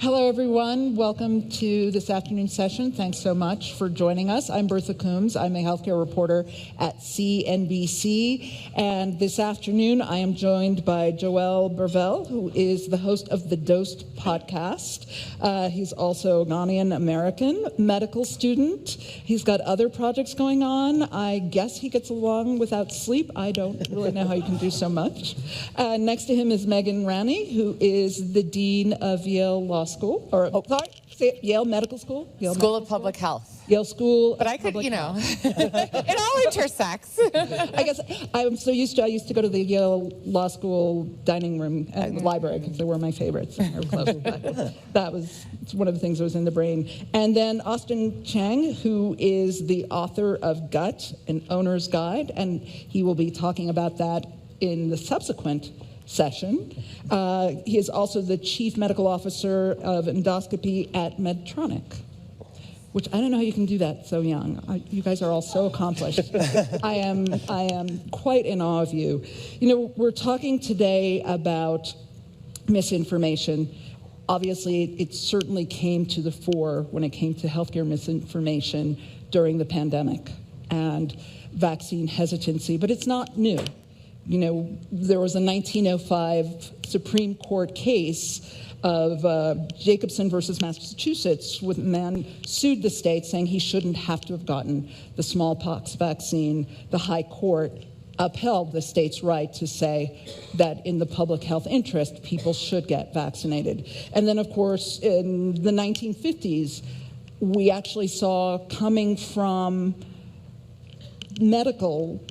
Hello, everyone. Welcome to this afternoon's session. Thanks so much for joining us. I'm Bertha Coombs. I'm a healthcare reporter at CNBC. And this afternoon, I am joined by Joel Bervell, who is the host of the Dosed podcast. He's also a Ghanaian-American medical student. He's got other projects going on. I guess he gets along without sleep. I don't really know how you can do so much. Next to him is Megan Ranney, who is the Dean of Yale Law School, Yale Medical School? Yale School of Public Health. Yale School But I could, it all intersects. I guess I'm so used to, I used to go to the Yale Law School dining room and library because they were my favorites. They were close, but it's one of the things that was in the brain. And then Austin Chang, who is the author of Gut, an owner's guide, and he will be talking about that in the subsequent session. He is also the chief medical officer of endoscopy at Medtronic, which I don't know how you can do that so young. You guys are all so accomplished. I am quite in awe of you. You know, we're talking today about misinformation. Obviously, it certainly came to the fore when it came to healthcare misinformation during the pandemic and vaccine hesitancy, but it's not new. You know, there was a 1905 Supreme Court case of Jacobson versus Massachusetts, with a man sued the state saying he shouldn't have to have gotten the smallpox vaccine. The High Court upheld the state's right to say that in the public health interest, people should get vaccinated. And then, of course, in the 1950s, we actually saw coming from medical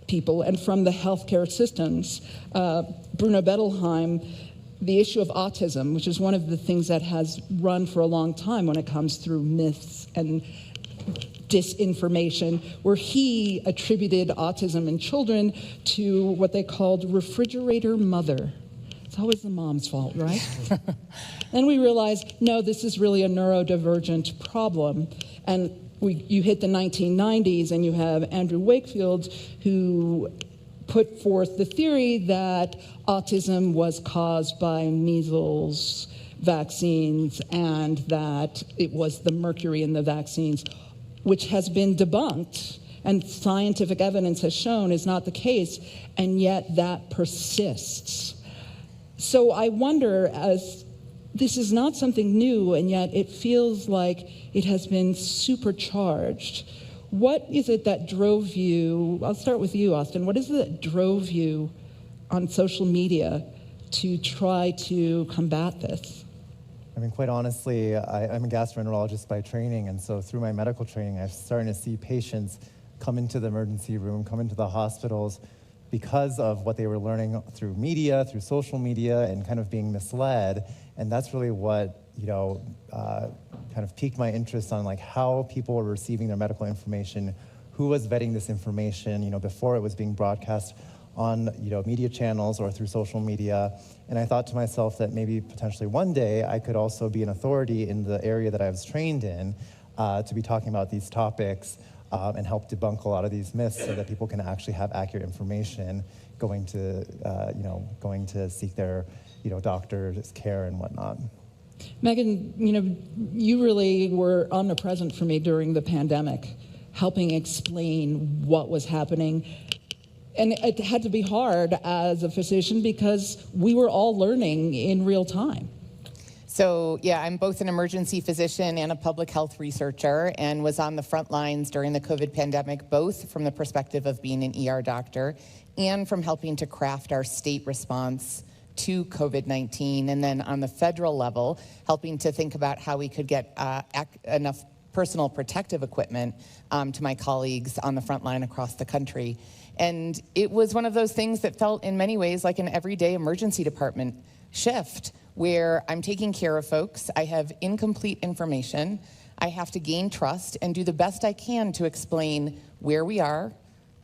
people and from the healthcare systems, Bruno Bettelheim, the issue of autism, which is one of the things that has run for a long time when it comes through myths and disinformation, where he attributed autism in children to what they called refrigerator mother. It's always the mom's fault, right? Then we realized, no, this is really a neurodivergent problem. And you hit the 1990s, and you have Andrew Wakefield, who put forth the theory that autism was caused by measles vaccines and that it was the mercury in the vaccines, which has been debunked and scientific evidence has shown is not the case, and yet that persists. So I wonder, as this is not something new, and yet it feels like it has been supercharged. What is it that drove you, I'll start with you, Austin, what is it that drove you on social media to try to combat this? I mean, quite honestly, I'm a gastroenterologist by training, and so through my medical training, I'm starting to see patients come into the emergency room, come into the hospitals because of what they were learning through media, through social media, and kind of being misled. And that's really what, kind of piqued my interest on like how people were receiving their medical information, who was vetting this information, before it was being broadcast on, media channels or through social media. And I thought to myself that maybe potentially one day I could also be an authority in the area that I was trained in to be talking about these topics and help debunk a lot of these myths so that people can actually have accurate information going to seek their, doctor's care and whatnot. Megan, you really were omnipresent for me during the pandemic, helping explain what was happening. And it had to be hard as a physician because we were all learning in real time. So, yeah, I'm both an emergency physician and a public health researcher, and was on the front lines during the COVID pandemic, both from the perspective of being an ER doctor and from helping to craft our state response to COVID-19, and then on the federal level, helping to think about how we could get enough personal protective equipment to my colleagues on the front line across the country. And it was one of those things that felt in many ways like an everyday emergency department shift, where I'm taking care of folks, I have incomplete information, I have to gain trust and do the best I can to explain where we are,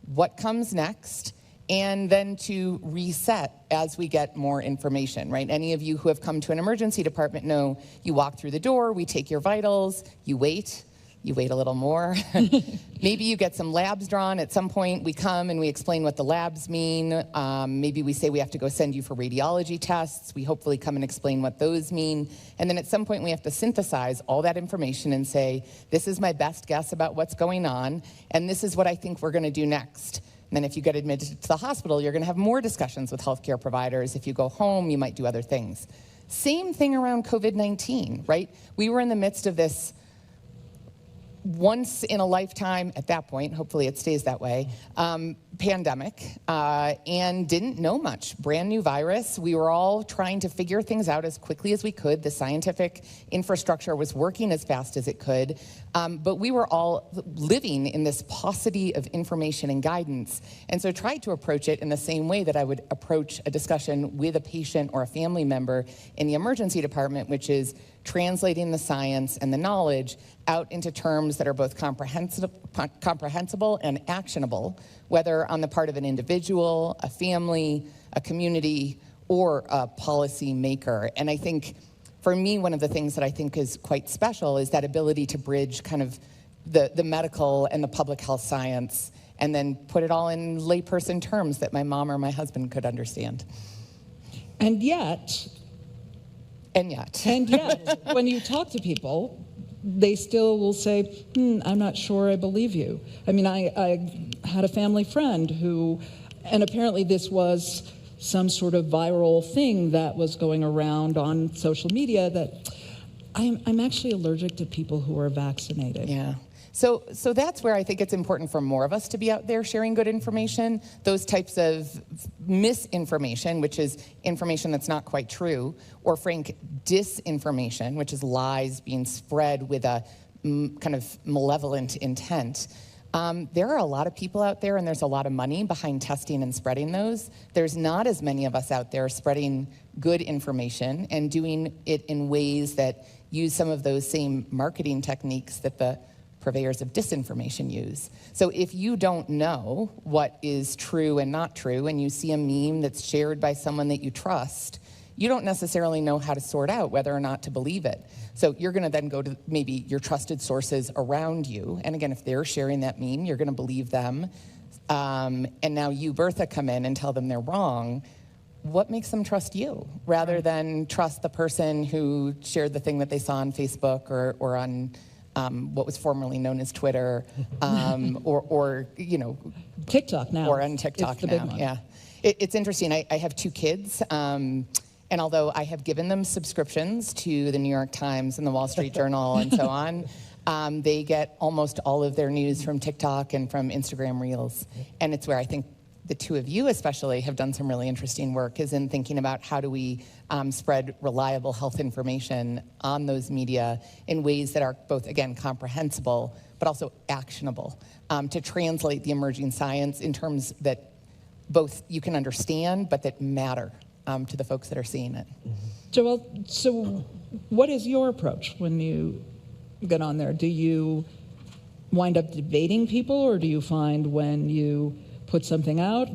what comes next, and then to reset as we get more information, right? Any of you who have come to an emergency department know you walk through the door, we take your vitals, you wait, You wait a little more. Maybe you get some labs drawn. At some point, we come and we explain what the labs mean. Maybe we say we have to go send you for radiology tests. We hopefully come and explain what those mean. And then at some point, we have to synthesize all that information and say, this is my best guess about what's going on, and this is what I think we're going to do next. And then if you get admitted to the hospital, you're going to have more discussions with healthcare providers. If you go home, you might do other things. Same thing around COVID-19, right? We were in the midst of this once in a lifetime, at that point, hopefully it stays that way, pandemic, and didn't know much. Brand new virus. We were all trying to figure things out as quickly as we could. The scientific infrastructure was working as fast as it could, but we were all living in this paucity of information and guidance, and so tried to approach it in the same way that I would approach a discussion with a patient or a family member in the emergency department, which is translating the science and the knowledge out into terms that are both comprehensible and actionable, whether on the part of an individual, a family, a community, or a policy maker. And I think, for me, one of the things that I think is quite special is that ability to bridge kind of the medical and the public health science, and then put it all in layperson terms that my mom or my husband could understand. And yet, when you talk to people, they still will say, I'm not sure I believe you. I mean, I had a family friend who, and apparently this was some sort of viral thing that was going around on social media, that I'm actually allergic to people who are vaccinated. Yeah. So that's where I think it's important for more of us to be out there sharing good information. Those types of misinformation, which is information that's not quite true, or frank disinformation, which is lies being spread with a kind of malevolent intent. There are a lot of people out there, and there's a lot of money behind testing and spreading those. There's not as many of us out there spreading good information and doing it in ways that use some of those same marketing techniques that the purveyors of disinformation use. So if you don't know what is true and not true, and you see a meme that's shared by someone that you trust, you don't necessarily know how to sort out whether or not to believe it. So you're going to then go to maybe your trusted sources around you, and again, if they're sharing that meme, you're going to believe them. And now you, Bertha, come in and tell them they're wrong. What makes them trust you rather than trust the person who shared the thing that they saw on Facebook or on what was formerly known as Twitter, or TikTok now. Or on TikTok it's the now. big one. Yeah, it's interesting. I have two kids, and although I have given them subscriptions to the New York Times and the Wall Street Journal and so on, they get almost all of their news from TikTok and from Instagram Reels, and it's where I think the two of you especially have done some really interesting work, is in thinking about how do we spread reliable health information on those media in ways that are both, again, comprehensible, but also actionable, to translate the emerging science in terms that both you can understand, but that matter to the folks that are seeing it. Joelle, so what is your approach when you get on there? Do you wind up debating people, or do you find when you put something out,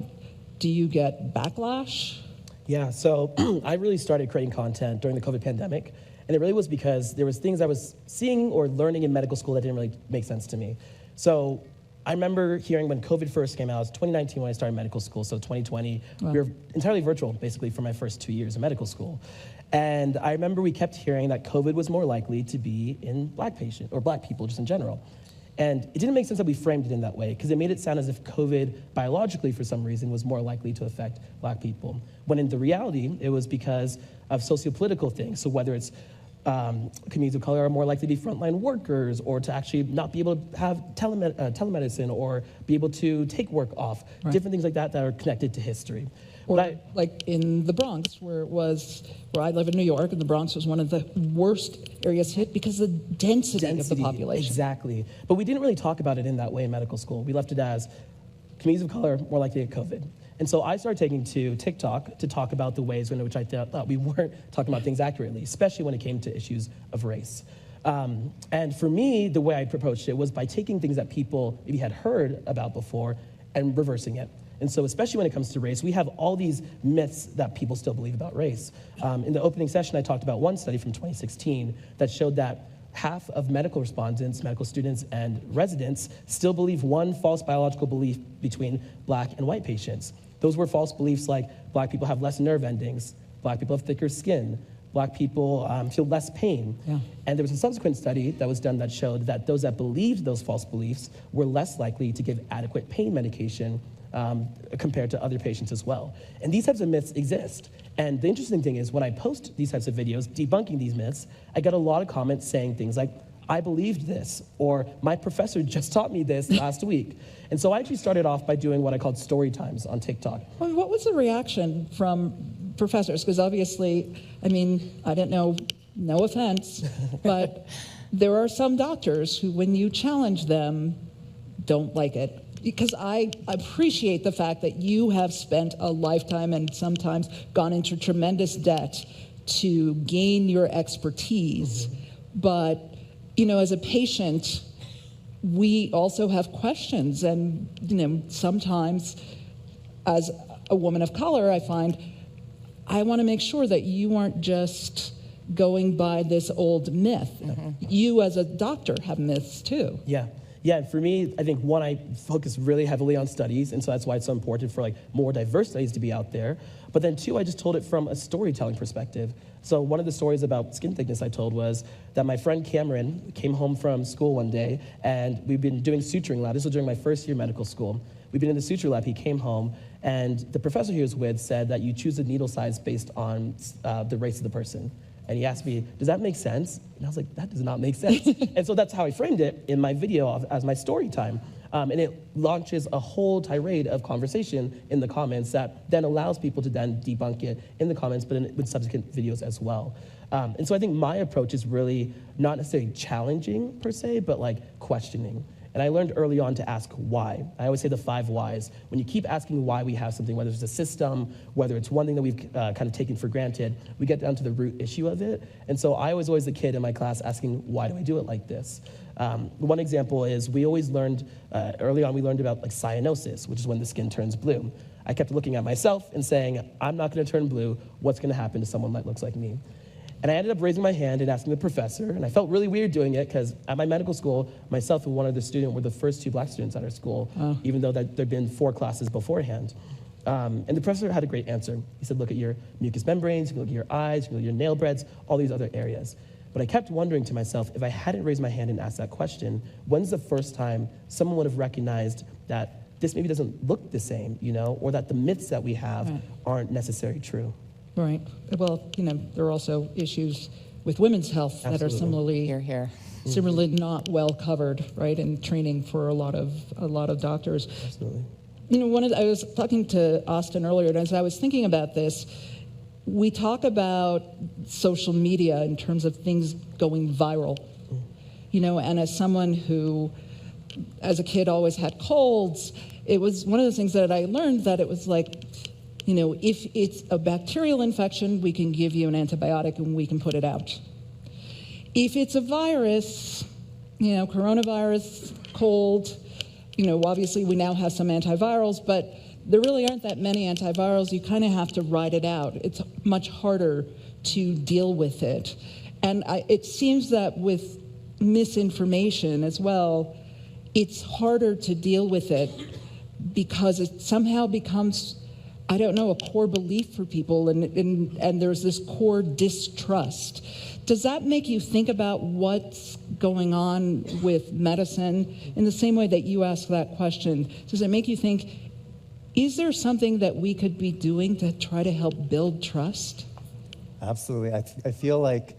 do you get backlash? Yeah, so I really started creating content during the COVID pandemic, and it really was because there was things I was seeing or learning in medical school that didn't really make sense to me. So I remember hearing when COVID first came out, it was 2019 when I started medical school, so 2020, Wow. We were entirely virtual, basically, for my first 2 years of medical school. And I remember we kept hearing that COVID was more likely to be in Black patients, or Black people just in general. And it didn't make sense that we framed it in that way, because it made it sound as if COVID, biologically, for some reason, was more likely to affect Black people. When in the reality, it was because of sociopolitical things. So whether it's communities of color are more likely to be frontline workers, or to actually not be able to have telemedicine, or be able to take work off, Right. different things like that that are connected to history. Or But like in the Bronx, where I live in New York, and the Bronx was one of the worst areas hit because of the density of the population. Exactly. But we didn't really talk about it in that way in medical school. We left it as communities of color more likely to get COVID. And so I started taking to TikTok to talk about the ways in which I thought we weren't talking about things accurately, especially when it came to issues of race. And for me, the way I approached it was by taking things that people maybe had heard about before and reversing it. And so especially when it comes to race, we have all these myths that people still believe about race. In the opening session, I talked about one study from 2016 that showed that half of medical respondents, medical students, and residents still believe one false biological belief between Black and white patients. Those were false beliefs like Black people have less nerve endings, Black people have thicker skin, Black people feel less pain. Yeah. And there was a subsequent study that was done that showed that those that believed those false beliefs were less likely to give adequate pain medication compared to other patients as well. And these types of myths exist. And the interesting thing is when I post these types of videos debunking these myths, I get a lot of comments saying things like, I believed this, or my professor just taught me this last week. And so I actually started off by doing what I called story times on TikTok. Well, what was the reaction from professors? Because obviously, I mean, I don't know, no offense, but there are some doctors who, when you challenge them, don't like it. Because I appreciate the fact that you have spent a lifetime and sometimes gone into tremendous debt to gain your expertise. Mm-hmm. But, you know, as a patient, we also have questions. And, you know, sometimes as a woman of color, I find I want to make sure that you aren't just going by this old myth. Mm-hmm. You as a doctor have myths too. Yeah. Yeah, and for me, I think one, I focus really heavily on studies, and so that's why it's so important for like more diverse studies to be out there. But then two, I just told it from a storytelling perspective. So one of the stories about skin thickness I told was that my friend Cameron came home from school one day, and we've been doing suturing lab. This was during my first year of medical school. We've been in the suture lab. He came home, and the professor he was with said that you choose the needle size based on the race of the person. And he asked me, does that make sense? And I was like, that does not make sense. And so that's how I framed it in my video as my story time. And it launches a whole tirade of conversation in the comments that then allows people to then debunk it in the comments, but with subsequent videos as well. And so I think my approach is really not necessarily challenging per se, but like questioning. And I learned early on to ask why. I always say the 5 whys. When you keep asking why we have something, whether it's a system, whether it's one thing that we've kind of taken for granted, we get down to the root issue of it. And so I was always the kid in my class asking, why do I do it like this? One example is we always learned, early on we learned about like cyanosis, which is when the skin turns blue. I kept looking at myself and saying, I'm not gonna turn blue, what's gonna happen to someone that looks like me? And I ended up raising my hand and asking the professor, and I felt really weird doing it because at my medical school, myself and one other student were the first 2 Black students at our school, even though there'd been 4 classes beforehand. And the professor had a great answer. He said, look at your mucous membranes, you can look at your eyes, you can look at your nail beds, all these other areas. But I kept wondering to myself, if I hadn't raised my hand and asked that question, when's the first time someone would have recognized that this maybe doesn't look the same, you know, or that the myths that we have aren't necessarily true? Right. Well, you know, there are also issues with women's health that are similarly not well covered, right, in training for a lot of doctors. Absolutely. You know, I was talking to Austin earlier, and as I was thinking about this, we talk about social media in terms of things going viral. You know, and as someone who, as a kid, always had colds, it was one of the things that I learned that it was like, you know, if it's a bacterial infection, we can give you an antibiotic and we can put it out. If it's a virus, you know, coronavirus, cold, you know, obviously we now have some antivirals, but there really aren't that many antivirals. You kind of have to ride it out. It's much harder to deal with it. And it seems that with misinformation as well, it's harder to deal with it because it somehow becomes, I don't know, a core belief for people, and there's this core distrust. Does that make you think about what's going on with medicine in the same way that you asked that question? Does it make you think, is there something that we could be doing to try to help build trust? Absolutely. I feel like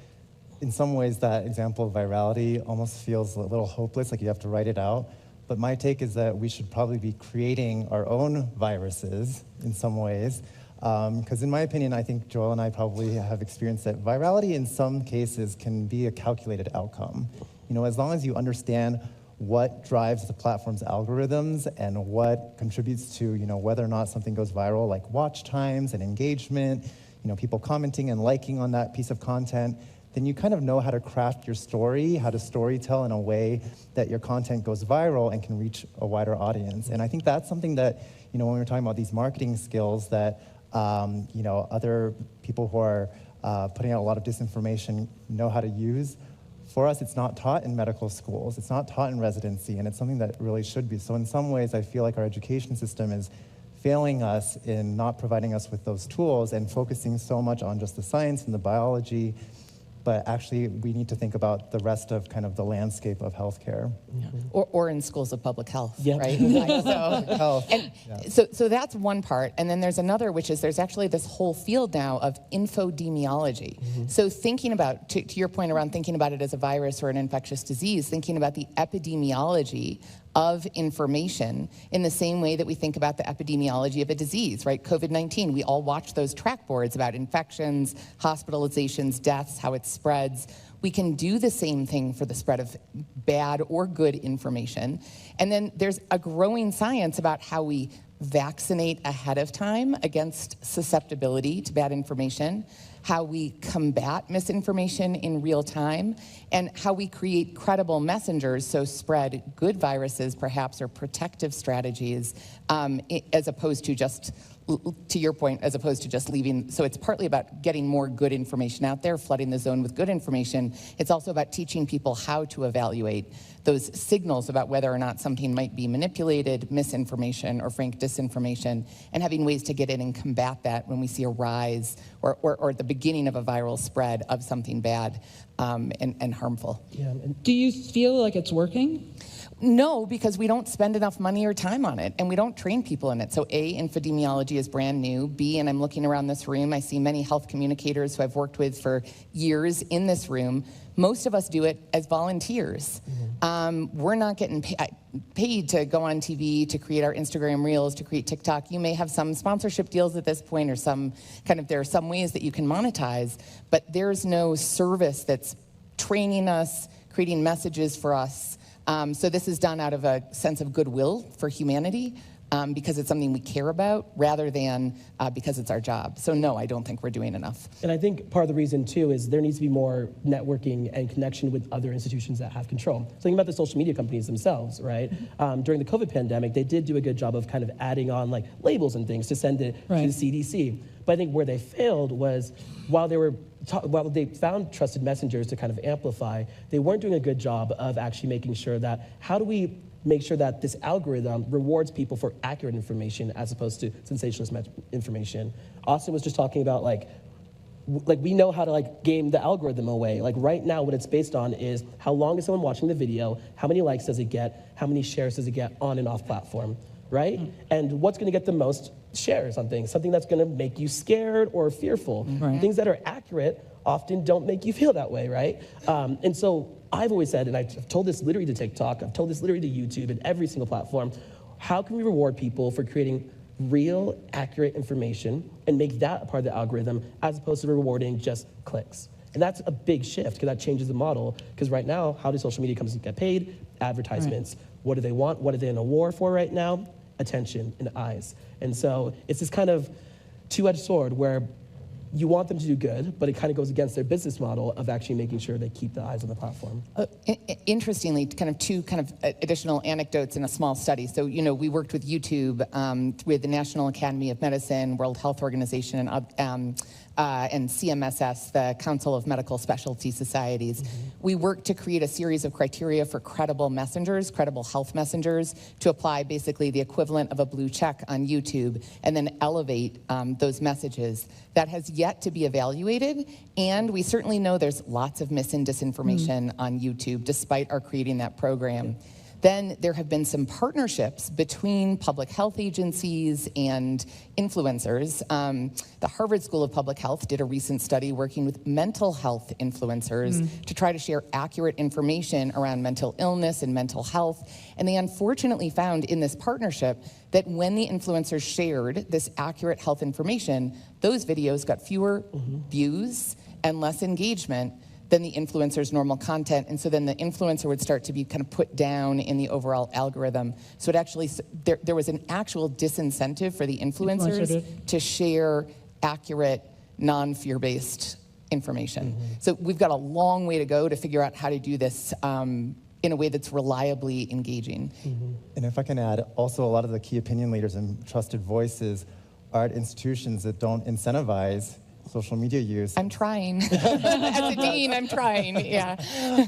in some ways that example of virality almost feels a little hopeless, like you have to write it out. But my take is that we should probably be creating our own viruses in some ways. Because in my opinion, I think Joel and I probably have experienced that virality in some cases can be a calculated outcome. You know, as long as you understand what drives the platform's algorithms and what contributes to, you know, whether or not something goes viral, like watch times and engagement, you know, people commenting and liking on that piece of content, then you kind of know how to craft your story, how to storytell in a way that your content goes viral and can reach a wider audience. And I think that's something that, you know, when we're talking about these marketing skills that, you know, other people who are putting out a lot of disinformation know how to use. for us, it's not taught in medical schools, it's not taught in residency, and it's something that really should be. So in some ways, I feel like our education system is failing us in not providing us with those tools and focusing so much on just the science and the biology, but actually we need to think about the rest of kind of the landscape of healthcare. Or in schools of public health, Yeah. right? So that's one part. And then there's another, which is there's actually this whole field now of infodemiology. So thinking about, to your point around thinking about it as a virus or an infectious disease, thinking about the epidemiology of information in the same way that we think about the epidemiology of a disease, right? COVID-19, we all watch those track boards about infections, hospitalizations, deaths, how it spreads. We can do the same thing for the spread of bad or good information. And then there's a growing science about how we vaccinate ahead of time against susceptibility to bad information, how we combat misinformation in real time, and how we create credible messengers, so spread good viruses perhaps, or protective strategies, as opposed to just, to your point, as opposed to just leaving. So it's partly about getting more good information out there, flooding the zone with good information. It's also about teaching people how to evaluate those signals about whether or not something might be manipulated, misinformation, or frank disinformation, and having ways to get in and combat that when we see a rise or the beginning of a viral spread of something bad and harmful. Yeah, Do you feel like it's working? No, because we don't spend enough money or time on it, and we don't train people in it. So A, infodemiology is brand new. B, and I'm looking around this room, I see many health communicators who I've worked with for years in this room. Most of us do it as volunteers. We're not getting paid to go on TV, to create our Instagram Reels, to create TikTok. You may have some sponsorship deals at this point, or there are some ways that you can monetize, but there's no service that's training us, creating messages for us. So this is done out of a sense of goodwill for humanity, because it's something we care about, rather than because it's our job. So no, I don't think we're doing enough. And I think part of the reason too is there needs to be more networking and connection with other institutions that have control. So think about the social media companies themselves, right? During the COVID pandemic, they did do a good job of kind of adding on like labels and things to send it to the CDC. But I think where they failed was while they found trusted messengers to kind of amplify, they weren't doing a good job of actually making sure that, how do we make sure that this algorithm rewards people for accurate information as opposed to sensationalist information. Austin was just talking about like we know how to like game the algorithm away. Like right now what it's based on is how long is someone watching the video, how many likes does it get, how many shares does it get on and off platform, right? And what's gonna get the most shares on things, something that's gonna make you scared or fearful. Things that are accurate often don't make you feel that way, right? And so I've always said, and I've told this literally to TikTok, I've told this literally to YouTube and every single platform, how can we reward people for creating real, accurate information and make that a part of the algorithm as opposed to rewarding just clicks? And that's a big shift because that changes the model. Because right now, how do social media companies get paid? Advertisements. What do they want? What are they in a war for right now? Attention and eyes. And so it's this kind of two-edged sword where you want them to do good, but it kind of goes against their business model of actually making sure they keep the eyes on the platform. Interestingly, two additional anecdotes in a small study. So, we worked with YouTube, with the National Academy of Medicine, World Health Organization, and CMSS, the Council of Medical Specialty Societies. We worked to create a series of criteria for credible messengers, credible health messengers, to apply basically the equivalent of a blue check on YouTube, and then elevate those messages. That has yet to be evaluated, and we certainly know there's lots of mis and disinformation on YouTube, despite our creating that program. Then there have been some partnerships between public health agencies and influencers. The Harvard School of Public Health did a recent study working with mental health influencers to try to share accurate information around mental illness and mental health. And they unfortunately found in this partnership that when the influencers shared this accurate health information, those videos got fewer views and less engagement than the influencer's normal content. And so then the influencer would start to be kind of put down in the overall algorithm. So it actually, there was an actual disincentive for the influencers to share accurate, non-fear-based information. So we've got a long way to go to figure out how to do this in a way that's reliably engaging. And if I can add, also a lot of the key opinion leaders and trusted voices are at institutions that don't incentivize social media use. I'm trying. As a dean, I'm trying, yeah.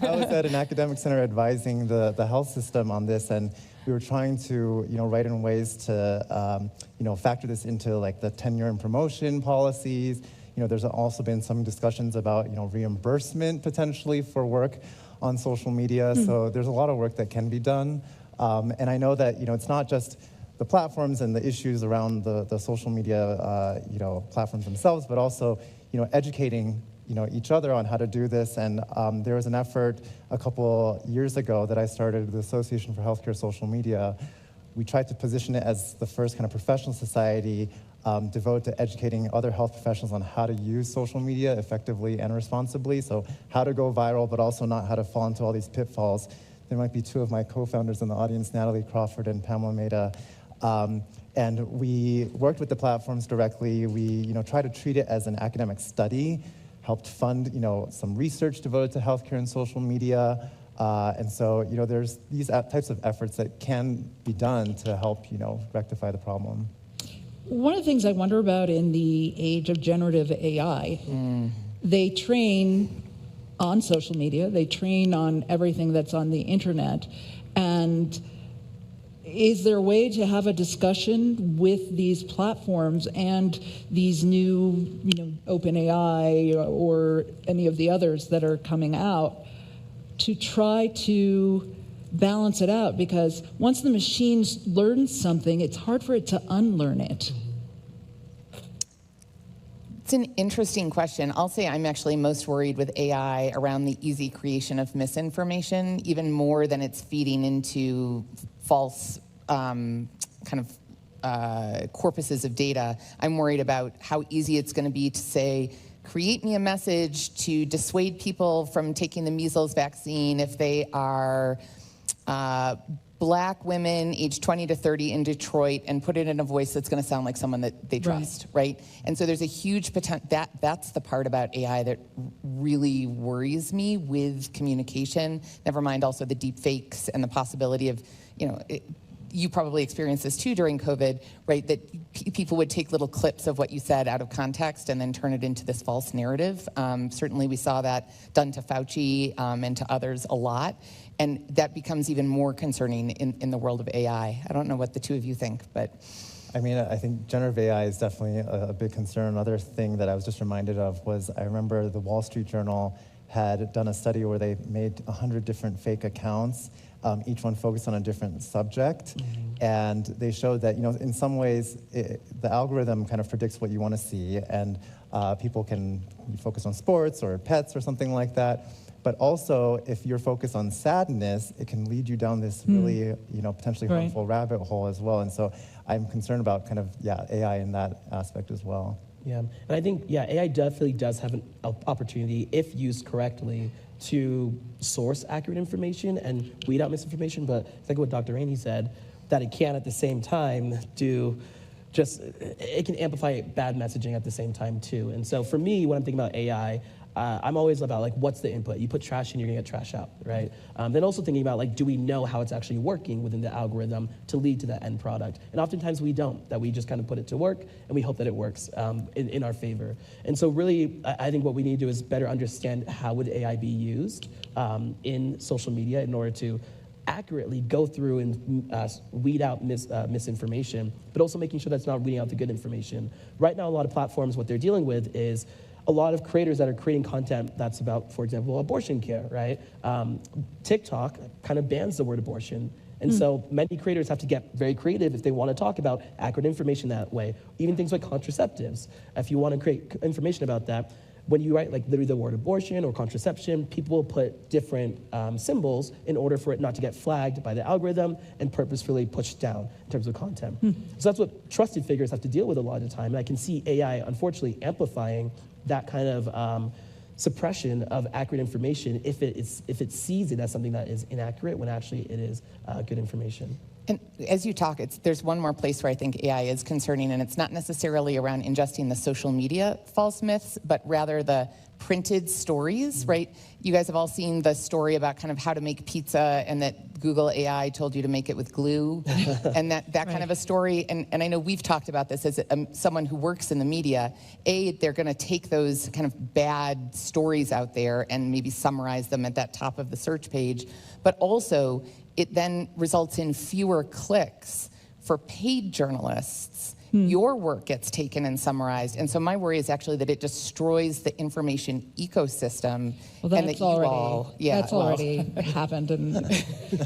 I was at an academic center advising the health system on this, and we were trying to, write in ways to, factor this into like the tenure and promotion policies. There's also been some discussions about, reimbursement potentially for work on social media. So there's a lot of work that can be done. And I know that, it's not just the platforms and the issues around the social media, platforms themselves, but also, educating, each other on how to do this. And there was an effort a couple years ago that I started, the Association for Healthcare Social Media. We tried to position it as the first kind of professional society devoted to educating other health professionals on how to use social media effectively and responsibly. So how to go viral, but also not how to fall into all these pitfalls. There might be two of my co-founders in the audience, Natalie Crawford and Pamela Meda. And we worked with the platforms directly. We tried to treat it as an academic study, helped fund some research devoted to healthcare and social media. And so there's these types of efforts that can be done to help rectify the problem. One of the things I wonder about in the age of generative AI, they train on social media, they train on everything that's on the internet, and is there a way to have a discussion with these platforms and these new, OpenAI or any of the others that are coming out to try to balance it out? Because once the machines learn something, it's hard for it to unlearn it. It's an interesting question. I'll say I'm actually most worried with AI around the easy creation of misinformation, even more than it's feeding into false corpuses of data. I'm worried about how easy it's going to be to say, create me a message to dissuade people from taking the measles vaccine if they are Black women aged 20 to 30 in Detroit, and put it in a voice that's going to sound like someone that they trust, right? And so there's a huge potential. That's the part about AI that really worries me with communication. Never mind also the deep fakes and the possibility of, you probably experienced this too during COVID, right? That people would take little clips of what you said out of context and then turn it into this false narrative. Certainly we saw that done to Fauci and to others a lot. And that becomes even more concerning in the world of AI. I don't know what the two of you think, but. I mean, I think generative AI is definitely a big concern. Another thing that I was just reminded of was I remember the Wall Street Journal had done a study where they made 100 different fake accounts, each one focused on a different subject. And they showed that, in some ways, the algorithm kind of predicts what you want to see, and people can focus on sports or pets or something like that. But also, if you're focused on sadness, it can lead you down this really, potentially harmful rabbit hole as well. And so I'm concerned about kind of, AI in that aspect as well. Yeah, and I think, AI definitely does have an opportunity, if used correctly, to source accurate information and weed out misinformation. But it's like what Dr. Rainey said, that it can at the same time it can amplify bad messaging at the same time too. And so for me, when I'm thinking about AI, I'm always about what's the input? You put trash in, you're gonna get trash out, right? Then also thinking about do we know how it's actually working within the algorithm to lead to that end product? And oftentimes we don't, that we just kind of put it to work and we hope that it works in our favor. And so really, I think what we need to do is better understand how would AI be used in social media in order to accurately go through and weed out misinformation, but also making sure that's not weeding out the good information. Right now, a lot of platforms, what they're dealing with is a lot of creators that are creating content that's about, for example, abortion care, right? TikTok kind of bans the word abortion. And so many creators have to get very creative if they want to talk about accurate information that way. Even things like contraceptives. If you want to create information about that, when you write literally the word abortion or contraception, people will put different symbols in order for it not to get flagged by the algorithm and purposefully pushed down in terms of content. So that's what trusted figures have to deal with a lot of the time. And I can see AI, unfortunately, amplifying that kind of suppression of accurate information if it sees it as something that is inaccurate when actually it is good information. And as you talk, there's one more place where I think AI is concerning, and it's not necessarily around ingesting the social media false myths, but rather the printed stories, right? You guys have all seen the story about kind of how to make pizza and that Google AI told you to make it with glue and that kind of a story. And I know we've talked about this as someone who works in the media. They're going to take those kind of bad stories out there and maybe summarize them at that top of the search page. But also, it then results in fewer clicks for paid journalists. Your work gets taken and summarized. And so my worry is actually that it destroys the information ecosystem. Well, that's and that that's already happened. And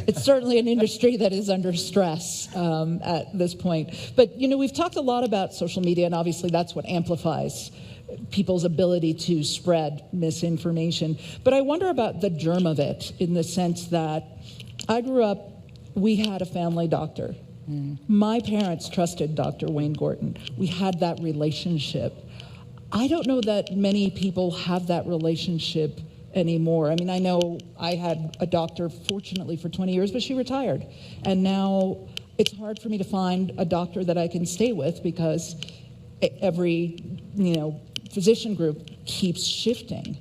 it's certainly an industry that is under stress at this point. But, we've talked a lot about social media, and obviously that's what amplifies people's ability to spread misinformation. But I wonder about the germ of it, in the sense that I grew up, we had a family doctor. My parents trusted Dr. Wayne Gorton. We had that relationship. I don't know that many people have that relationship anymore. I mean, I know I had a doctor, fortunately, for 20 years, but she retired. And now it's hard for me to find a doctor that I can stay with, because every, physician group keeps shifting.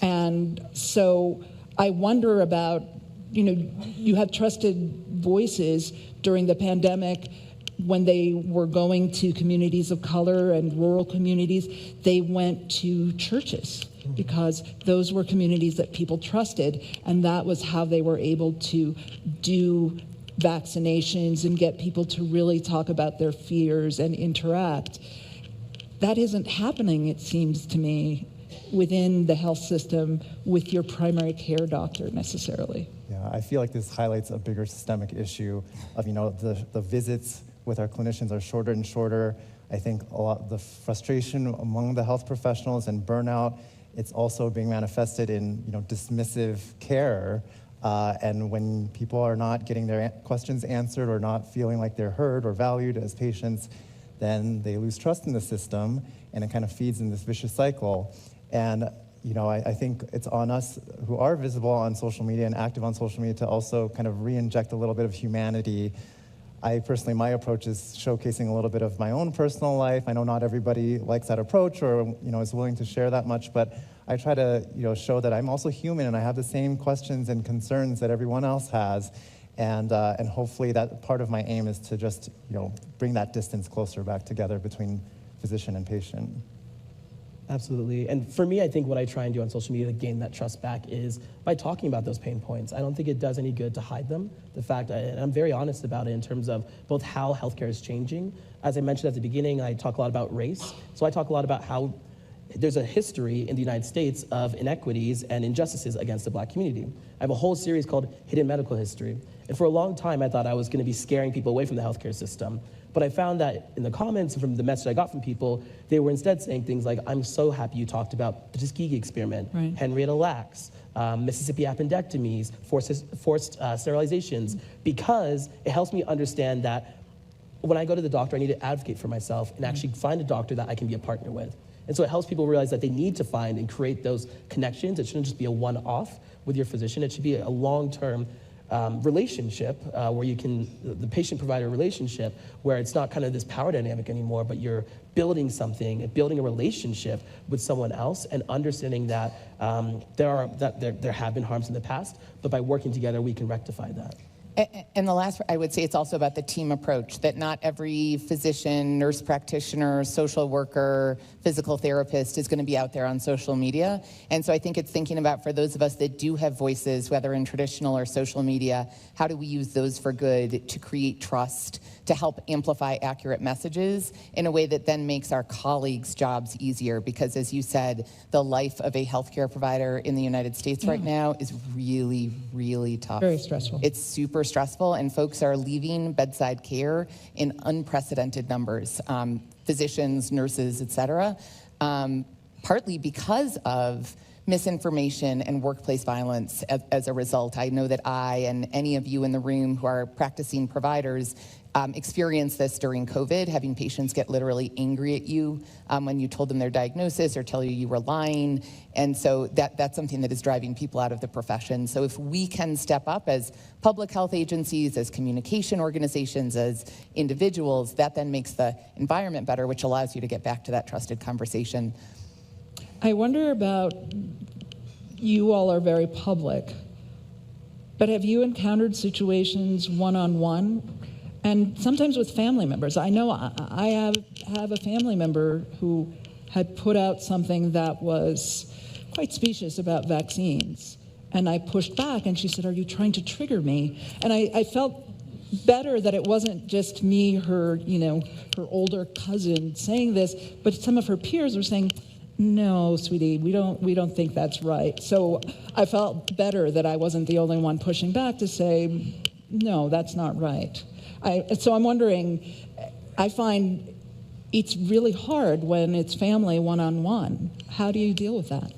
And so I wonder about, you have trusted voices during the pandemic. When they were going to communities of color and rural communities, they went to churches, because those were communities that people trusted, and that was how they were able to do vaccinations and get people to really talk about their fears and interact. That isn't happening, it seems to me, within the health system with your primary care doctor necessarily. Yeah, I feel like this highlights a bigger systemic issue of, the visits with our clinicians are shorter and shorter. I think a lot of the frustration among the health professionals and burnout, it's also being manifested in, dismissive care. And when people are not getting their questions answered or not feeling like they're heard or valued as patients, then they lose trust in the system, and it kind of feeds in this vicious cycle. And I think it's on us who are visible on social media and active on social media to also kind of re-inject a little bit of humanity. My approach is showcasing a little bit of my own personal life. I know not everybody likes that approach or, is willing to share that much, but I try to, show that I'm also human and I have the same questions and concerns that everyone else has. And hopefully that part of my aim is to just, bring that distance closer back together between physician and patient. Absolutely. And for me, I think what I try and do on social media to gain that trust back is by talking about those pain points. I don't think it does any good to hide them. The fact, and I'm very honest about it in terms of both how healthcare is changing. As I mentioned at the beginning, I talk a lot about race. So I talk a lot about how there's a history in the United States of inequities and injustices against the Black community. I have a whole series called Hidden Medical History. And for a long time, I thought I was going to be scaring people away from the healthcare system. But I found that in the comments and from the message I got from people, they were instead saying things like, I'm so happy you talked about the Tuskegee experiment, right. Henrietta Lacks, Mississippi appendectomies, forced sterilizations, because it helps me understand that when I go to the doctor, I need to advocate for myself and actually find a doctor that I can be a partner with. And so it helps people realize that they need to find and create those connections. It shouldn't just be a one-off with your physician. It should be a long-term relationship where you can, the patient-provider relationship, where it's not kind of this power dynamic anymore, but you're building something, building a relationship with someone else, and understanding that there have been harms in the past, but by working together, we can rectify that. And the last, I would say it's also about the team approach, that not every physician, nurse practitioner, social worker, physical therapist is going to be out there on social media. And so I think it's thinking about, for those of us that do have voices, whether in traditional or social media, how do we use those for good to create trust, to help amplify accurate messages in a way that then makes our colleagues' jobs easier? Because as you said, the life of a healthcare provider in the United States right now is really, really tough. Very stressful. It's super stressful, and folks are leaving bedside care in unprecedented numbers, physicians, nurses, et cetera, partly because of misinformation and workplace violence as a result. I know that I and any of you in the room who are practicing providers experienced this during COVID, having patients get literally angry at you when you told them their diagnosis or tell you you were lying. And so that's something that is driving people out of the profession. So if we can step up as public health agencies, as communication organizations, as individuals, that then makes the environment better, which allows you to get back to that trusted conversation. I wonder about, you all are very public, but have you encountered situations one-on-one? And sometimes with family members. I know I have a family member who had put out something that was quite specious about vaccines. And I pushed back, and she said, "Are you trying to trigger me?" And I felt better that it wasn't just me, her older cousin saying this, but some of her peers were saying, "No, sweetie, we don't think that's right." So I felt better that I wasn't the only one pushing back to say, "No, that's not right." So I'm wondering, I find it's really hard when it's family one-on-one. How do you deal with that?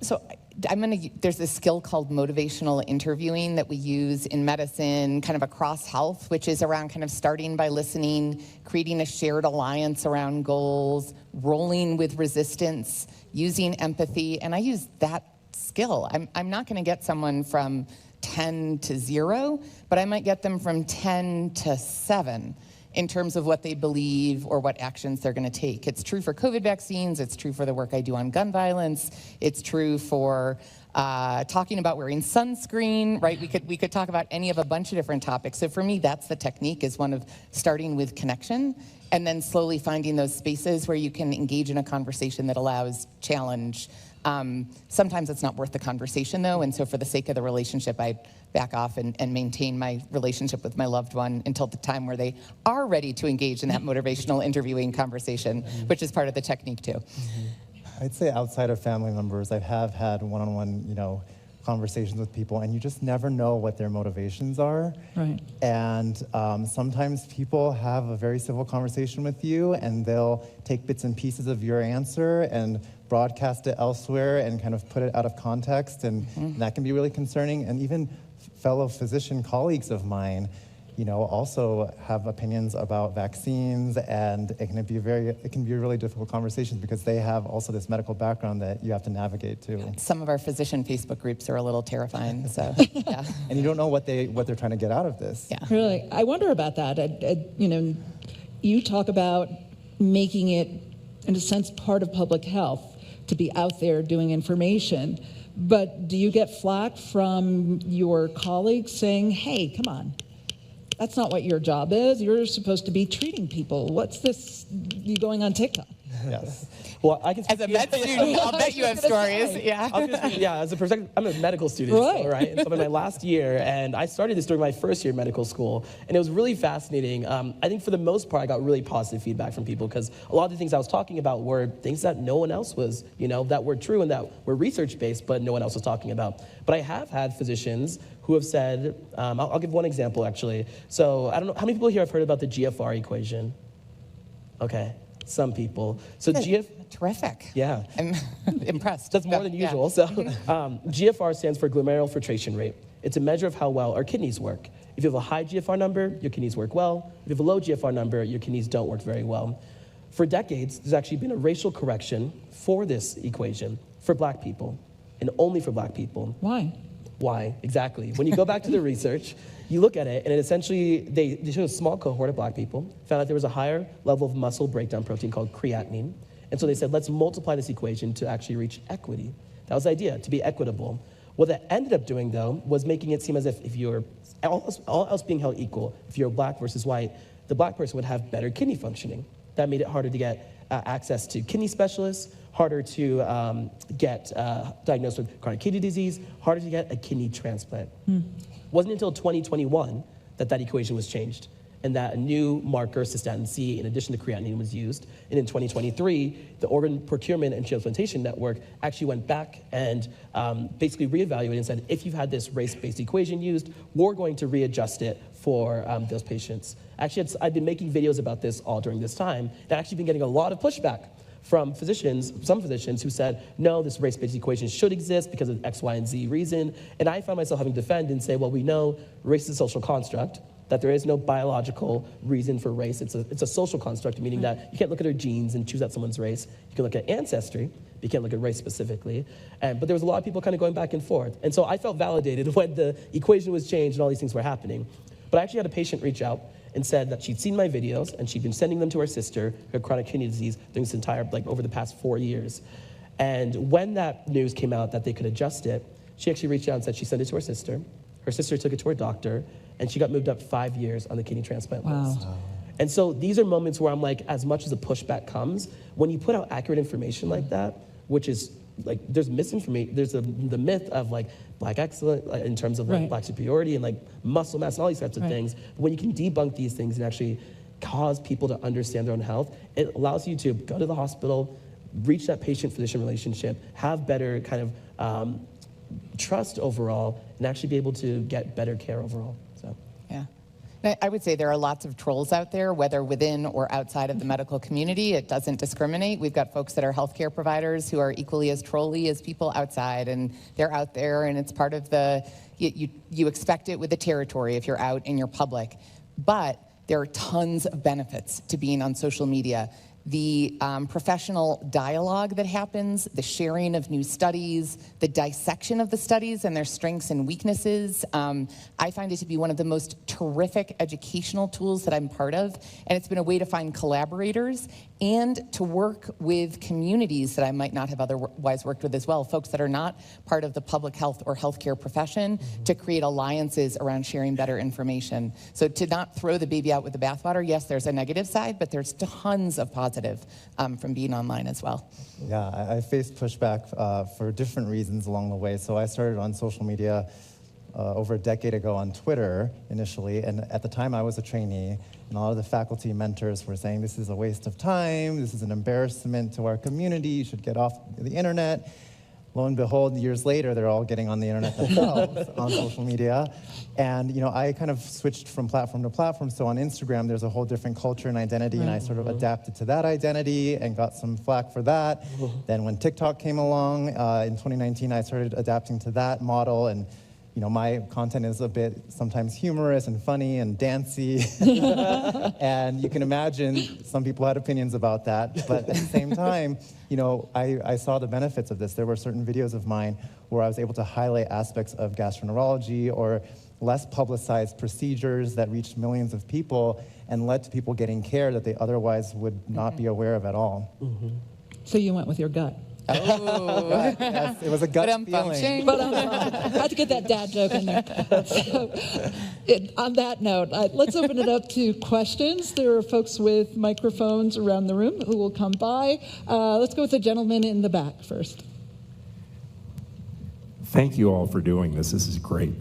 So there's this skill called motivational interviewing that we use in medicine, kind of across health, which is around kind of starting by listening, creating a shared alliance around goals, rolling with resistance, using empathy, and I use that skill. I'm not going to get someone from 10 to 0, but I might get them from 10 to 7 in terms of what they believe or what actions they're going to take. It's true for COVID vaccines. It's true for the work I do on gun violence. It's true for talking about wearing sunscreen, right? We could talk about any of a bunch of different topics. So for me, that's the technique, is one of starting with connection and then slowly finding those spaces where you can engage in a conversation that allows challenge. Sometimes it's not worth the conversation, though, and so for the sake of the relationship, I back off and maintain my relationship with my loved one until the time where they are ready to engage in that motivational interviewing conversation, which is part of the technique, too. I'd say outside of family members, I have had one-on-one, conversations with people, and you just never know what their motivations are. Right. And sometimes people have a very civil conversation with you, and they'll take bits and pieces of your answer and broadcast it elsewhere and kind of put it out of context, and that can be really concerning. And even fellow physician colleagues of mine, also have opinions about vaccines, and it can be a really difficult conversation because they have also this medical background that you have to navigate too. Some of our physician Facebook groups are a little terrifying, so yeah. And you don't know what they're trying to get out of this. Yeah. Really, I wonder about that. You talk about making it, in a sense, part of public health to be out there doing information. But do you get flack from your colleagues saying, "Hey, come on, that's not what your job is. You're supposed to be treating people. What's this, you going on TikTok?" Yes. Well, I can As a med student, I'll bet you have stories. Yeah. As a perspective, I'm a medical student, Right. still, right? And so I'm in my last year, and I started this during my first year of medical school, and it was really fascinating. I think for the most part, I got really positive feedback from people because a lot of the things I was talking about were things that no one else was, that were true and that were research-based, but no one else was talking about. But I have had physicians who have said, I'll give one example, actually. So I don't know, how many people here have heard about the GFR equation? Okay. Some people. So Terrific. Yeah. I'm impressed. That's more than usual. So GFR stands for glomerular filtration rate. It's a measure of how well our kidneys work. If you have a high GFR number, your kidneys work well. If you have a low GFR number, your kidneys don't work very well. For decades, there's actually been a racial correction for this equation for Black people, and only for Black people. Why? Why? Exactly. When you go back to the research, you look at it, and it essentially, they showed a small cohort of Black people, found out there was a higher level of muscle breakdown protein called creatinine. And so they said, let's multiply this equation to actually reach equity. That was the idea, to be equitable. What that ended up doing, though, was making it seem as if you're, all else being held equal, if you're Black versus white, the Black person would have better kidney functioning. That made it harder to get access to kidney specialists, harder to get diagnosed with chronic kidney disease, harder to get a kidney transplant. It wasn't until 2021 that equation was changed, and that a new marker, cystatin C, in addition to creatinine, was used. And in 2023, the Organ Procurement and Transplantation Network actually went back and basically reevaluated and said, if you've had this race-based equation used, we're going to readjust it for those patients. Actually, I've been making videos about this all during this time, and I've actually been getting a lot of pushback from physicians, some physicians who said, no, this race-based equation should exist because of X, Y, and Z reason. And I found myself having to defend and say, well, we know race is a social construct, that there is no biological reason for race. It's a social construct, meaning that you can't look at their genes and choose out someone's race. You can look at ancestry, but you can't look at race specifically. But there was a lot of people kind of going back and forth. And so I felt validated when the equation was changed and all these things were happening. But I actually had a patient reach out and said that she'd seen my videos and she'd been sending them to her sister who had chronic kidney disease during this entire, over the past 4 years. And when that news came out that they could adjust it, she actually reached out and said she sent it to her sister. Her sister took it to her doctor, and she got moved up 5 years on the kidney transplant list. Wow. And so these are moments where I'm like, as much as a pushback comes, when you put out accurate information like that, which is there's misinformation, there's the myth of black excellence in terms of Right. black superiority and muscle mass and all these types of Right. things. But when you can debunk these things and actually cause people to understand their own health, it allows you to go to the hospital, reach that patient-physician relationship, have better kind of trust overall, and actually be able to get better care overall. So. Yeah. I would say there are lots of trolls out there, whether within or outside of the medical community. It doesn't discriminate. We've got folks that are healthcare providers who are equally as trolly as people outside, and they're out there, and it's part of you expect it with the territory if you're out and you're public. But there are tons of benefits to being on social media. The professional dialogue that happens, the sharing of new studies, the dissection of the studies and their strengths and weaknesses. I find it to be one of the most terrific educational tools that I'm part of, and it's been a way to find collaborators and to work with communities that I might not have otherwise worked with as well, folks that are not part of the public health or healthcare profession, to create alliances around sharing better information. So to not throw the baby out with the bathwater, yes, there's a negative side, but there's tons of positive from being online as well. Yeah, I faced pushback for different reasons along the way. So I started on social media over a decade ago on Twitter initially, and at the time I was a trainee, and a lot of the faculty mentors were saying, this is a waste of time, this is an embarrassment to our community, you should get off the internet. Lo and behold, years later, they're all getting on the internet themselves on social media. And I kind of switched from platform to platform. So on Instagram, there's a whole different culture and identity, and I sort of adapted to that identity and got some flack for that. Then when TikTok came along in 2019, I started adapting to that model, and my content is a bit sometimes humorous and funny and dancey. And you can imagine some people had opinions about that. But at the same time, I saw the benefits of this. There were certain videos of mine where I was able to highlight aspects of gastroenterology or less publicized procedures that reached millions of people and led to people getting care that they otherwise would not be aware of at all. So you went with your gut. Oh. Yes, it was a gut feeling. But I had to get that dad joke in there. So, on that note, let's open it up to questions. There are folks with microphones around the room who will come by. Let's go with the gentleman in the back first. Thank you all for doing this. This is great.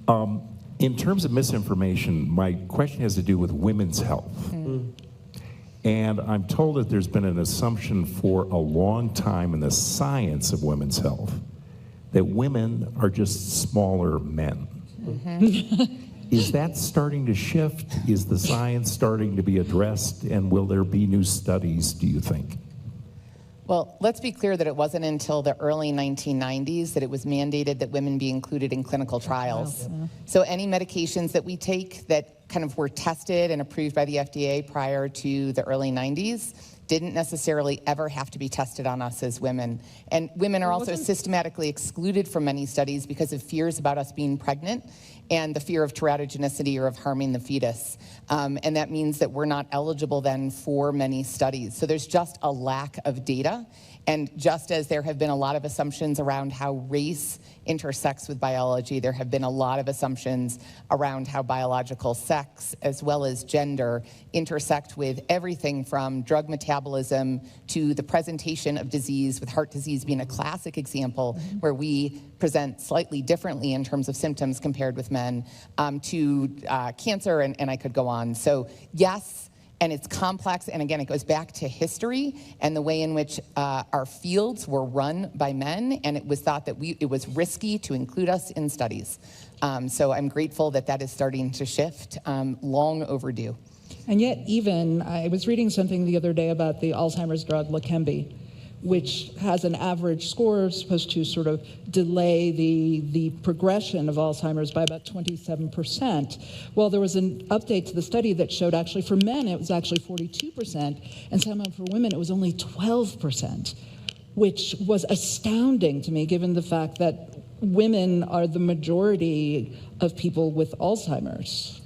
In terms of misinformation, my question has to do with women's health. And I'm told that there's been an assumption for a long time in the science of women's health that women are just smaller men. Is that starting to shift? Is the science starting to be addressed? And will there be new studies, do you think? Well, let's be clear that it wasn't until the early 1990s that it was mandated that women be included in clinical trials. So any medications that we take that kind of were tested and approved by the FDA prior to the early 90s didn't necessarily ever have to be tested on us as women. And women are also systematically excluded from many studies because of fears about us being pregnant and the fear of teratogenicity or of harming the fetus. And that means that we're not eligible then for many studies. So there's just a lack of data. And just as there have been a lot of assumptions around how race intersects with biology, there have been a lot of assumptions around how biological sex as well as gender intersect with everything from drug metabolism to the presentation of disease, with heart disease being a classic example where we present slightly differently in terms of symptoms compared with men, to cancer, and I could go on. So yes, and it's complex, and again, it goes back to history and the way in which our fields were run by men, and it was thought that it was risky to include us in studies. So I'm grateful that that is starting to shift, long overdue. And yet even, I was reading something the other day about the Alzheimer's drug Leqembi, which has an average score supposed to sort of delay the progression of Alzheimer's by about 27%. Well, there was an update to the study that showed actually for men it was actually 42%, and somehow for women it was only 12%, which was astounding to me given the fact that women are the majority of people with Alzheimer's.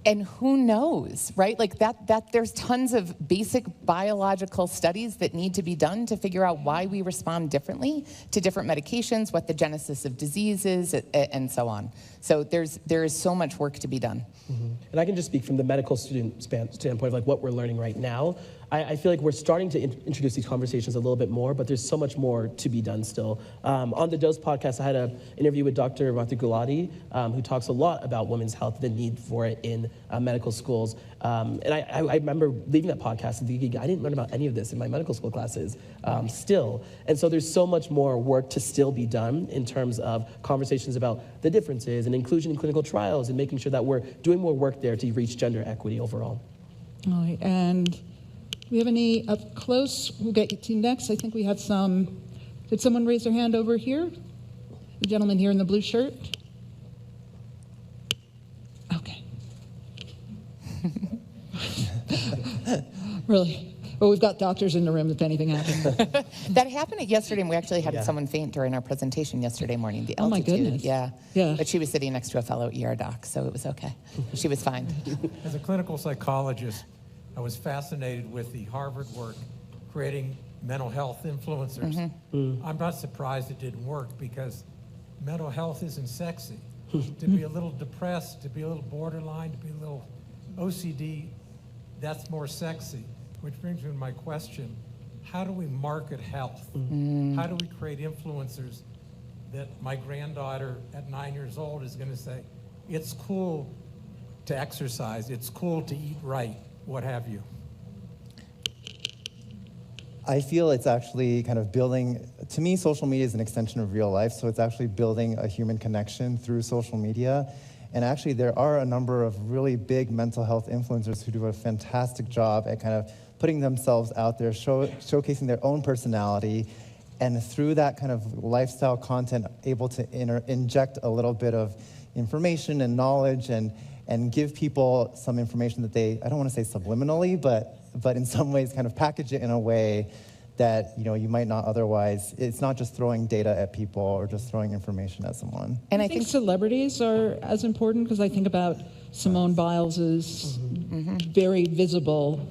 And who knows, right? Like that there's tons of basic biological studies that need to be done to figure out why we respond differently to different medications, what the genesis of disease is, and so on. So there is so much work to be done. Mm-hmm. And I can just speak from the medical student standpoint of like what we're learning right now. I feel like we're starting to introduce these conversations a little bit more, but there's so much more to be done still. On the Dose podcast, I had an interview with Dr. Ratu Gulati, who talks a lot about women's health, the need for it in medical schools. And I remember leaving that podcast and thinking, I didn't learn about any of this in my medical school classes still. And so there's so much more work to still be done in terms of conversations about the differences and inclusion in clinical trials and making sure that we're doing more work there to reach gender equity overall. All right, and do we have any up close? We'll get you to next. I think we have some. Did someone raise their hand over here? The gentleman here in the blue shirt. Okay. Really? Well, we've got doctors in the room if anything happens. That happened yesterday, and we actually had someone faint during our presentation yesterday morning. The altitude. Oh my goodness. Yeah. Yeah. But she was sitting next to a fellow ER doc, so it was okay. She was fine. As a clinical psychologist, I was fascinated with the Harvard work creating mental health influencers. Mm-hmm. I'm not surprised it didn't work because mental health isn't sexy. To be a little depressed, to be a little borderline, to be a little OCD, that's more sexy. Which brings me to my question, how do we market health? Mm-hmm. How do we create influencers that my granddaughter at 9 years old is going to say, it's cool to exercise, it's cool to eat right, what have you? I feel it's actually kind of building, to me, social media is an extension of real life, so it's actually building a human connection through social media. And actually, there are a number of really big mental health influencers who do a fantastic job at kind of putting themselves out there, showcasing their own personality, and through that kind of lifestyle content, able to inject a little bit of information and knowledge and give people some information that they, I don't want to say subliminally, but in some ways kind of package it in a way that you might not otherwise. It's not just throwing data at people or just throwing information at someone. And I think celebrities are as important because I think about Simone Biles's very visible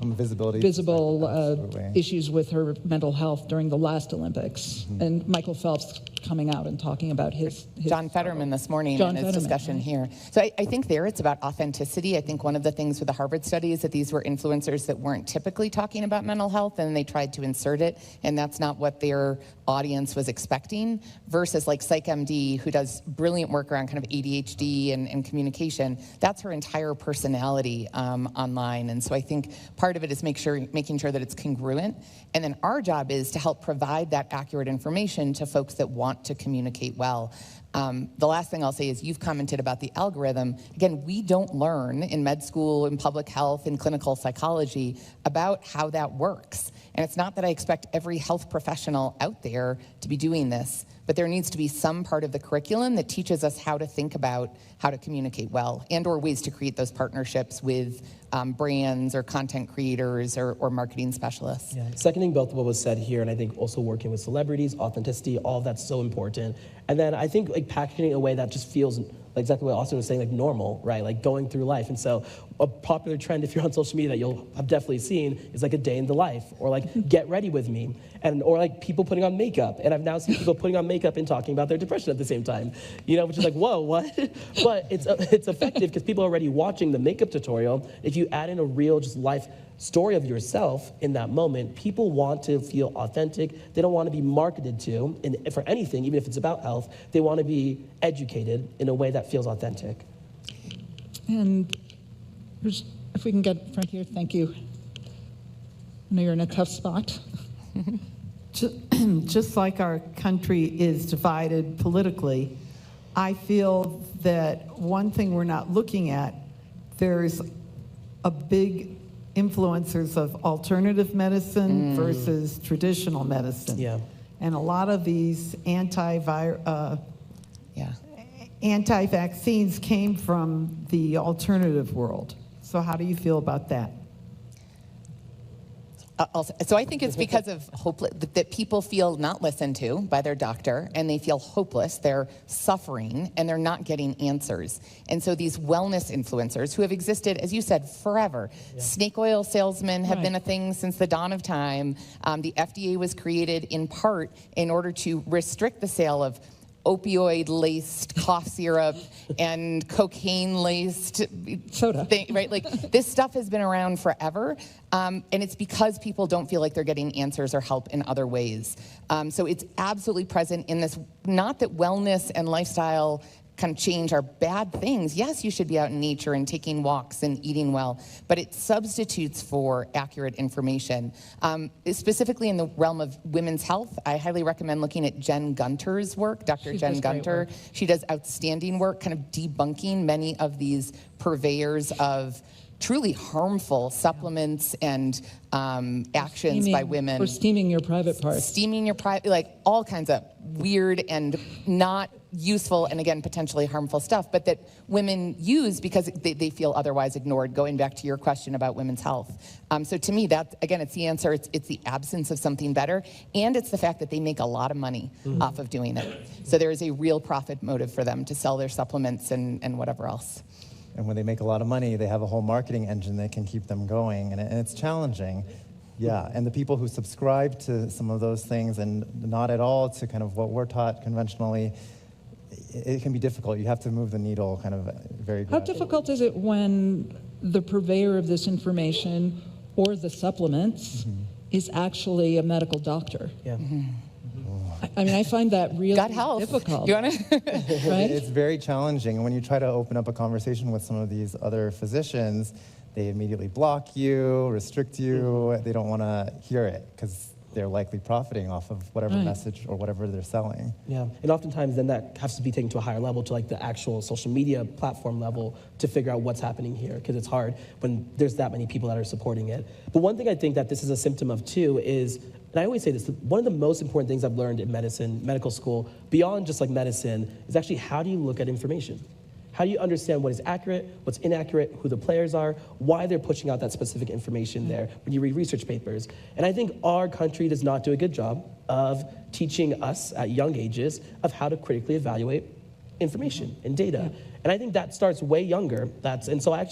issues with her mental health during the last Olympics, and Michael Phelps coming out and talking about his John Fetterman this morning in his discussion here. So I think there it's about authenticity. I think one of the things with the Harvard study is that these were influencers that weren't typically talking about mental health, and they tried to insert it, and that's not what their audience was expecting, versus like PsychMD, who does brilliant work around kind of ADHD and communication. That's her entire personality online. And so I think part of it is making sure that it's congruent. And then our job is to help provide that accurate information to folks that want to communicate well. The last thing I'll say is you've commented about the algorithm. Again, we don't learn in med school, in public health, in clinical psychology about how that works. And it's not that I expect every health professional out there to be doing this, but there needs to be some part of the curriculum that teaches us how to think about how to communicate well and or ways to create those partnerships with brands or content creators or marketing specialists. Yeah, seconding both what was said here, and I think also working with celebrities, authenticity, all of that's so important. And then I think like packaging it in a way that just feels like exactly what Austin was saying, like normal, right? Like going through life. And so a popular trend, if you're on social media that you'll have definitely seen, is like a day in the life, or like get ready with me, or like people putting on makeup. And I've now seen people putting on makeup and talking about their depression at the same time, which is like, whoa, what? But it's effective because people are already watching the makeup tutorial. If you add in a real just life story of yourself in that moment, people want to feel authentic. They don't want to be marketed to, and for anything, even if it's about health, they want to be educated in a way that feels authentic. And if we can get front here, thank you. I know you're in a tough spot. Just like our country is divided politically, I feel that one thing we're not looking at, there's a big influencers of alternative medicine versus traditional medicine. Yeah. And a lot of these Yeah. anti-vaccines came from the alternative world. So how do you feel about that? So I think it's because of that people feel not listened to by their doctor, and they feel hopeless, they're suffering, and they're not getting answers. And so these wellness influencers who have existed, as you said, forever. Snake oil salesmen have been a thing since the dawn of time. The FDA was created in part in order to restrict the sale of opioid-laced cough syrup and cocaine-laced Soda. thing, right? Like, this stuff has been around forever, and it's because people don't feel like they're getting answers or help in other ways. So it's absolutely present in this, not that wellness and lifestyle kind of change are bad things. Yes, you should be out in nature and taking walks and eating well, but it substitutes for accurate information. Specifically in the realm of women's health, I highly recommend looking at Jen Gunter's work, Dr. She Jen does great Gunter. work. She does outstanding work kind of debunking many of these purveyors of truly harmful supplements and actions by women. Or steaming your private parts. Steaming your private, like all kinds of weird and not useful and, again, potentially harmful stuff, but that women use because they feel otherwise ignored, going back to your question about women's health. So to me, that, again, it's the answer. It's the absence of something better, and it's the fact that they make a lot of money off of doing it. So there is a real profit motive for them to sell their supplements and whatever else. And when they make a lot of money, they have a whole marketing engine that can keep them going, and it's challenging. Yeah, and the people who subscribe to some of those things and not at all to kind of what we're taught conventionally, it can be difficult. You have to move the needle kind of very How gradually. difficult is it when the purveyor of this information or the supplements is actually a medical doctor? Yeah. I mean, I find that really Gut health. difficult. You want to? Right? It's very challenging. And when you try to open up a conversation with some of these other physicians, they immediately block you, restrict you. They don't want to hear it because they're likely profiting off of whatever message or whatever they're selling. Yeah, and oftentimes then that has to be taken to a higher level, to like the actual social media platform level, to figure out what's happening here, because it's hard when there's that many people that are supporting it. But one thing I think that this is a symptom of too is, and I always say this, one of the most important things I've learned in medicine, medical school, beyond just like medicine, is actually how do you look at information? How do you understand what is accurate, what's inaccurate, who the players are, why they're pushing out that specific information there when you read research papers? And I think our country does not do a good job of teaching us at young ages of how to critically evaluate information and data. And I think that starts way younger. And so I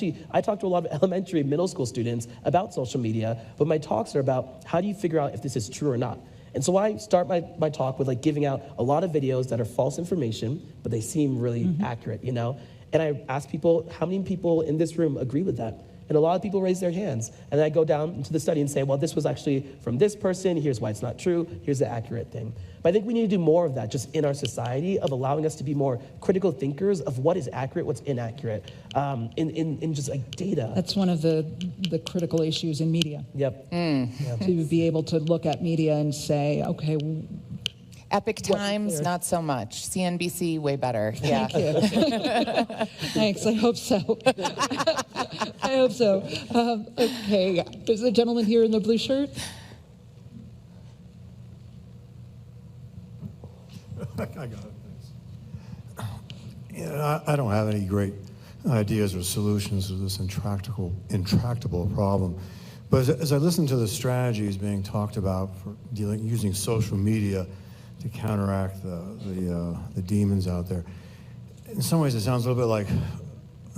talk to a lot of elementary, middle school students about social media, but my talks are about how do you figure out if this is true or not? And so I start my talk with like giving out a lot of videos that are false information, but they seem really accurate, you know? And I ask people, how many people in this room agree with that? And a lot of people raise their hands. And then I go down into the study and say, well, this was actually from this person, here's why it's not true, here's the accurate thing. But I think we need to do more of that just in our society, of allowing us to be more critical thinkers of what is accurate, what's inaccurate, in just like data. That's one of the critical issues in media. Yep. To be able to look at media and say, okay, Epic Times, not so much. CNBC, way better. Yeah. thank you. Thanks, I hope so. I hope so. Okay, there's a gentleman here in the blue shirt. I got it. Yeah, I don't have any great ideas or solutions to this intractable problem. But as I listen to the strategies being talked about for using social media to counteract the demons out there, in some ways it sounds a little bit like,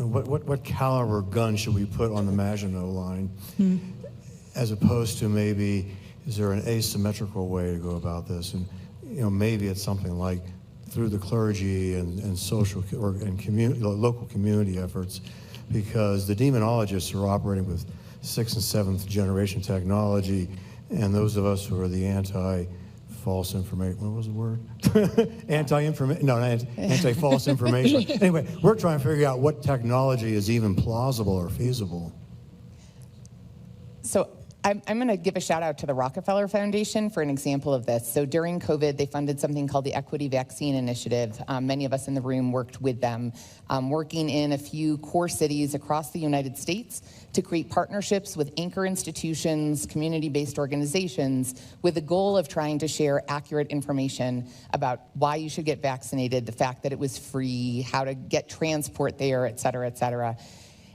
what caliber gun should we put on the Maginot Line, as opposed to maybe, is there an asymmetrical way to go about this? And maybe it's something like through the clergy and social and community, local community efforts, because the demonologists are operating with 6th and 7th generation technology, and those of us who are the anti-false information, what was the word? Anti-false information. Anyway, we're trying to figure out what technology is even plausible or feasible. So I'm going to give a shout out to the Rockefeller Foundation for an example of this. So during COVID, they funded something called the Equity Vaccine Initiative. Many of us in the room worked with them, working in a few core cities across the United States to create partnerships with anchor institutions, community-based organizations, with the goal of trying to share accurate information about why you should get vaccinated, the fact that it was free, how to get transport there, et cetera, et cetera.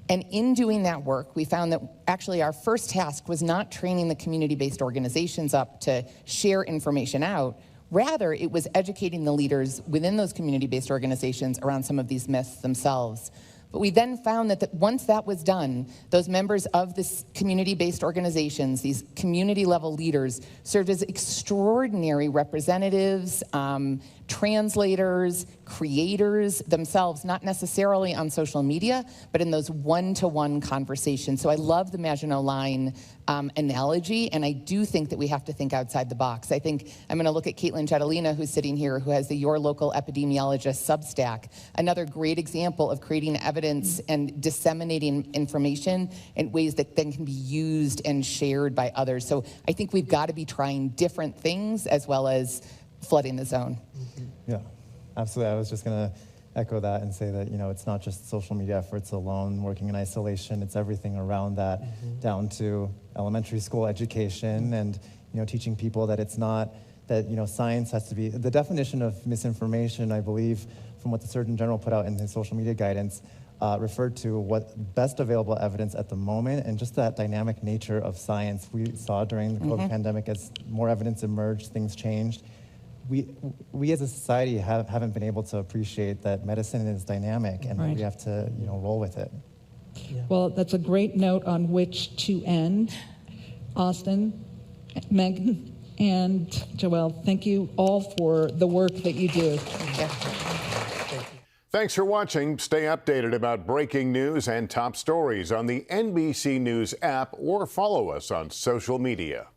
And in doing that work, we found that actually our first task was not training the community-based organizations up to share information out. Rather, it was educating the leaders within those community-based organizations around some of these myths themselves. But we then found that once that was done, those members of this community-based organizations, these community-level leaders, served as extraordinary representatives, translators, creators themselves, not necessarily on social media, but in those one-to-one conversations. So I love the Maginot Line analogy, and I do think that we have to think outside the box. I think I'm going to look at Caitlin Chattalina, who's sitting here, who has the Your Local Epidemiologist Substack, another great example of creating evidence and disseminating information in ways that then can be used and shared by others. So I think we've got to be trying different things as well as flooding the zone. Yeah, absolutely. I was just going to echo that and say that, you know, it's not just social media efforts alone, working in isolation, it's everything around that, down to elementary school education and, you know, teaching people that it's not, that, you know, science has to be, the definition of misinformation, I believe, from what the Surgeon General put out in his social media guidance, referred to what best available evidence at the moment, and just that dynamic nature of science we saw during the COVID pandemic. As more evidence emerged, things changed. We as a society haven't been able to appreciate that medicine is dynamic, and Right. we have to, you know, roll with it. Well, that's a great note on which to end. Austin, Megan, and Joelle, thank you all for the work that you do. Thanks for watching. Stay updated about breaking news and top stories on the NBC News app or follow us on social media.